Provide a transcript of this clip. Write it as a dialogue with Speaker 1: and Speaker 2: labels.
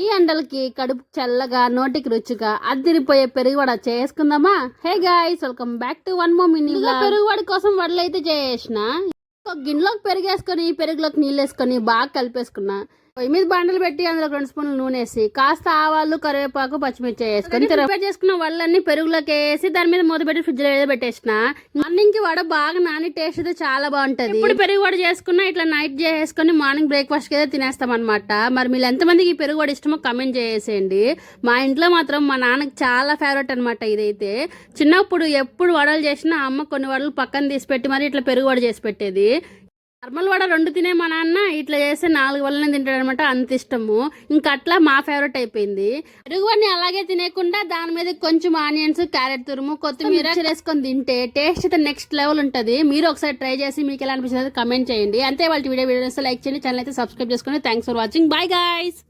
Speaker 1: ఈ ఎండలకి కడుపు చల్లగా నోటికి రుచిగా అద్దిరిపోయే పెరుగువడ చేసుకుందామా. Hey guys, welcome back to one more mini vlog. పెరుగువడ కోసం వడలు అయితే చేసిన. ఒక గిన్నెలోకి పెరిగేసుకొని పెరుగులోకి నీళ్ళు వేసుకొని బాగా కలిపేసుకున్నా. పొయ్యి మీద బండలు పెట్టి అందులో 2 స్పూన్లు నూనె వేసి కాస్త ఆవాలు కరివేపాకు పచ్చిమిర్చి వేసుకొని ప్రిపేర్ చేసుకున్న వడలన్నీ పెరుగులోకి వేసి దాని మీద మూత పెట్టి ఫ్రిడ్జ్ లో పెట్టేసిన. మార్నింగ్ కి వడ బాగా నాని టేస్ట్ అయితే చాలా బాగుంటది. ఇప్పుడు పెరుగు వడ చేసుకున్నా ఇట్లా నైట్ చేసేసుకొని మార్నింగ్ బ్రేక్ఫాస్ట్ కి అయితే తినేస్తాం అనమాట. మరి మీరు ఎంతమందికి ఈ పెరుగు వడ ఇష్టమో కమెంట్ చేసేయండి. మా ఇంట్లో మాత్రం మా నాన్నకి చాలా ఫేవరెట్ అనమాట ఇదైతే. చిన్నప్పుడు ఎప్పుడు వడలు చేసినా అమ్మ కొన్ని వడలు పక్కన తీసి పెట్టి మరి ఇట్లా పెరుగు వడ చేసి పెట్టేది. నార్మల్ వడ 2 తినే మా నాన్న ఇట్లా చేస్తే 4 వడలనే తింటాడు అనమాట, అంత ఇష్టము. ఇంకా అట్లా మా ఫేవరెట్ అయిపోయింది. పెరుగు వడని అలాగే తినేకుండా దాని మీద కొంచెం ఆనియన్స్, క్యారెట్ తురుము, కొత్తిమీర వేసుకొని తింటే టేస్ట్ అయితే నెక్స్ట్ లెవెల్ ఉంటుంది. మీరు ఒకసారి ట్రై చేసి మీకు ఎలా అనిపిస్తుంది కమెంట్ చేయండి. అంతే వాళ్ళ వీడియో లైక్ చేయండి, ఛానల్ అయితే సబ్స్క్రైబ్ చేసుకోండి. Thanks for watching. Bye guys.